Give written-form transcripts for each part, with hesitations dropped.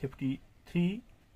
53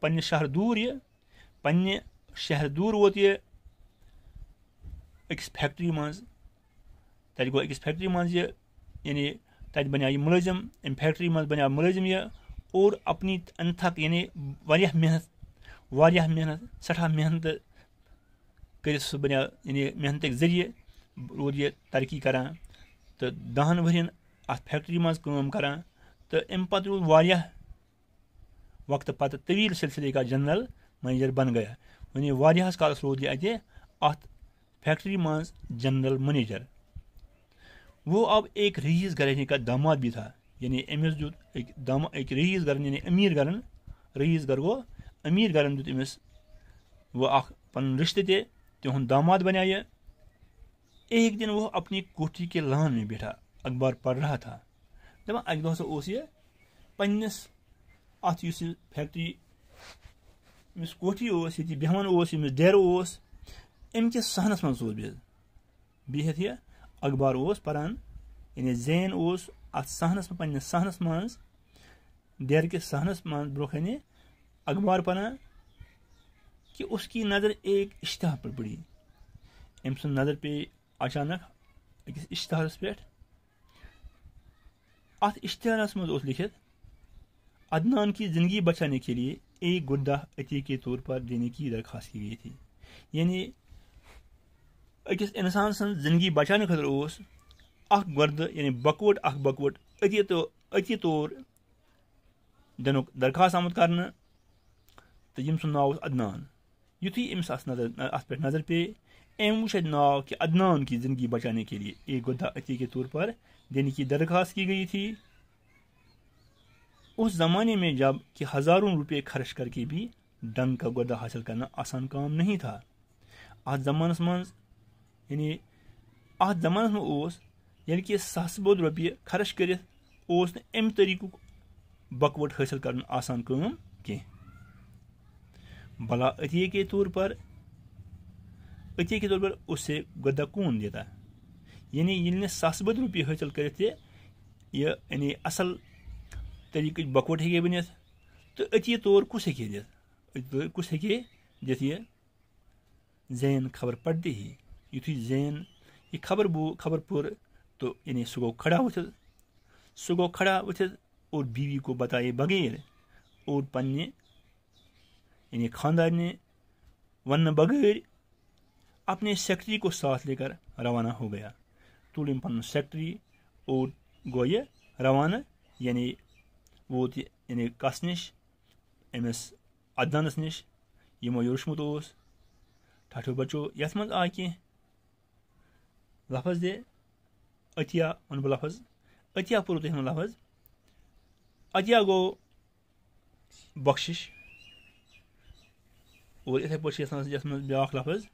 پننہِ شہر دوٗر یہِ پننہِ شہر دوٗر ووت یہِ أکِس فیکٹری منٛز تَتہِ گوٚو أکِس فیکٹری منٛز یہِ یعنی تَتہِ بنیٛو یہِ مُلٲزِم امہِ فیکٹری منٛز بنیٛو مُلٲزِم یہِ اور اپنی انتھک یعنی واریاہ محنت سٮ۪ٹھاہ محنت کٔرِتھ سُہ بنیٛو یعنی محنتٕکۍ ذٔریعہٕ روٗد یہِ ترقی کران تہٕ 10 ؤرین اَتھ فیکٹری منٛز کٲم کران تہٕ امہِ پتہٕ روٗد واریاہ وقتہٕ پتہٕ طویل سلسلے کا جنرل منیجر بن گیا یعنی واریاہس کالس روٗد یہِ اَتہِ اَتھ فیکٹری منٛز جنرل منیجر وہ اب ایک رئیس گھرانے کا داماد بھی تھا یعنی أمِس دیُت أکۍ رئیس گھرن یعنی أمیٖر گھرن رئیس گھر گوٚو أمیٖر گھرن دیُت أمِس وہ اکھ پنُن رشتہٕ تہِ تِہُنٛد داماد بنیٛو یہِ ایک دن وہ اپنی کوٹھی کے لان میں بیٹھا اخبار پڑھ رہا تھا دپان اکہِ دۄہ ہسا اوس یہِ پننِس اتھ یُس یہِ فیکٹری یُس کوٹھی اوس ییٚتہِ بیٚہوان اوس ییٚمِس ڈیرٕ اوس امہِ کِس صحنس منٛز اوس بِہِتھ یہِ اخبار اوس پران یعنی زین اوس اتھ صحنس منٛز پننِس صحنس منٛز ڈیرٕ کِس صحنس منٛز برونٛہہ کنہِ اخبار پران کہ اس کی نظر ایک اشتہار پر پڑی أمۍ سٕنٛز نظر پیٚیہِ اچانک أکِس اشتہارس پٮ۪ٹھ اتھ اشتہارس منٛز اوس لیکھِتھ عدنان کی زندگی بچانے کے لیے ایک گردہ عطیے کے طور پر دینے کی درخواست کی گئی تھی یعنی أکِس انسان سٕنٛز زندگی بچاونہٕ خٲطرٕ اوس اکھ گردٕ یعنی بکوٹ عطیہِ طور دِنُک درخواست آمُت کرنہٕ تہٕ ییٚمہِ سُنٛد ناو اوس عدنان یُتھُے أمِس اتھ پٮ۪ٹھ نظر پیٚیہِ أمۍ وُچھ اتہِ ناو کہ عدنان کی زندگی بچانے کے لیے ایک گردہ عطیے کے طور پر دینے کی درخواست کی گئی تھی اس زمانے میں جب کہ ہزاروں روپے خرچ کر کے بھی ڈنگ کا گردہ حاصل کرنا آسان کام نہیں تھا اتھ زمانس منٛز اوس ییٚلہِ کہِ ساسہٕ بوٚد رۄپیہِ خرچ کٔرِتھ اوس نہٕ امہِ طٔریٖقُک بکوٹ حٲصِل کرُن آسان کٲم کینٛہہ بھلا عطیے کے طور پر اس سے گردہ کون دیتا یعنی ییٚلہِ نہٕ ساسہٕ بوٚد رۄپیہِ حٲصِل کٔرِتھ تہِ یہِ یعنی اصل طٔریٖقٕچ بکوٹ ہیٚکہِ بٔنِتھ تہٕ عطیے طور کُس ہیٚکہِ دِتھ یہِ زین خبر پڑتے ہی یُتھُے زین یہ خبر پوٚر تو یعنی سُہ گوٚو کھڑا ؤتھِتھ اور بیوی کو بتائے بغیر اور پننہِ یعنی خاندارنہِ وننہٕ بغٲر اپنے سیکٹری کو ساتھ لے کر روانہ ہو گیا تُل أمۍ پنُن سیکٹری اور گوٚو یہِ روانہ یعنی ووت یہِ یعنی کس نِش أمِس عدنانس نِش یِمو یہِ وٕچھمُت اوس ٹھاٹھو بچو یتھ منٛز آے کینٛہہ لفظ دِ عطیہ وَنہٕ بہٕ لفظ عطیہ پوٚرُو تۄہہِ وَنُن لفظ عطیہ گوٚو بخشش اور یِتھَے پٲٹھۍ چھِ یتھ منٛز بیٛاکھ لفظ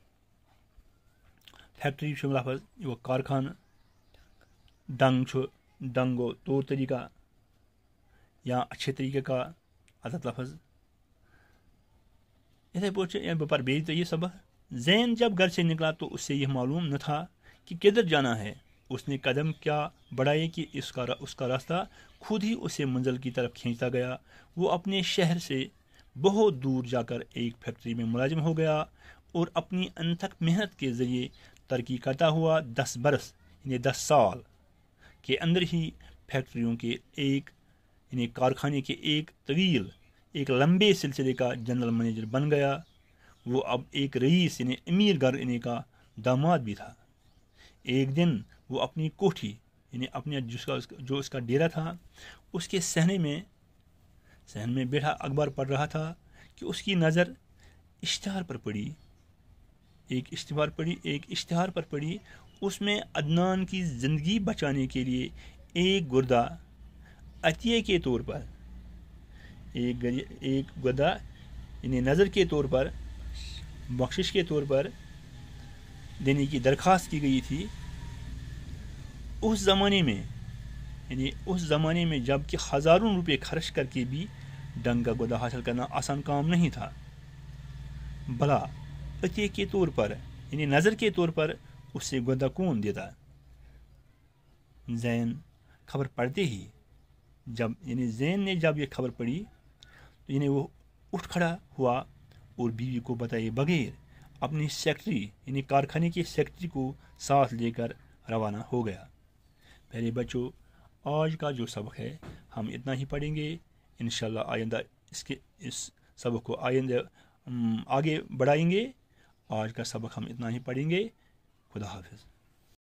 فیکٹری چھُ لفظ یہِ گوٚو کارخانہٕ ڈنگ گوٚو طور طریقہ یا اچھے طریقہ کا عدد لفظ یِتھَے پٲٹھۍ چھِ بہٕ پرٕ بیٚیہِ تۄہہِ یہِ سبق زین جب گھر سے نکلا تو اس سے یہ معلوم نہ تھا کہ کدھر جانا ہے اس نے قدم کیا بڑھائے کہ اس کا راستہ خود ہی اسے منزل کی طرف کھینچتا گیا وہ اپنے شہر سے بہت دور جا کر ایک فیکٹری میں ملازم ہو گیا اور اپنی انتھک محنت کے ذریعے ترقی کرتا ہوا 10 برس یعنی 10 سال کے اندر ہی فیکٹریوں کے یعنی کارخانے کے ایک لمبے سلسلے کا جنرل منیجر بن گیا وہ اب ایک رئیس یعنی امیر گھرانے کا داماد بھی تھا ایک دن وہ اپنی کوٹھی یعنی اپنے جو اس کا ڈیرا تھا اس کے صحن میں بیٹھا اخبار پڑھ رہا تھا کہ اس کی نظر اشتہار پر پڑی ایک اشتہار پر پڑی اس میں عدنان کی زندگی بچانے کے لیے ایک گردہ عطیے کے طور پر ایک گردہ یعنی نظر کے طور پر بخشش کے طور پر دینے کی درخواست کی گئی تھی اس زمانے میں جب کہ ہزاروں روپے خرچ کر کے بھی ڈنگ کا گردہ حاصل کرنا آسان کام نہیں تھا بھلا عطیے کے طور پر یعنی نظر کے طور پر اس سے گردہ کون دیتا زین خبر پڑھتے ہی زین نے جب یہ خبر پڑھی یعنی وہ اٹھ کھڑا ہوا اور بیوی کو بتائے بغیر اپنی سیکٹری یعنی کارخانے کے سیکٹری کو ساتھ لے کر روانہ ہو گیا۔ پہلے بچوں، آج کا جو سبق ہے ہم اتنا ہی پڑھیں گے، انشاءاللہ آئندہ اس سبق کو آگے بڑھائیں گے۔ آج کا سبق ہم اتنا ہی پڑھیں گے۔ خدا حافظ۔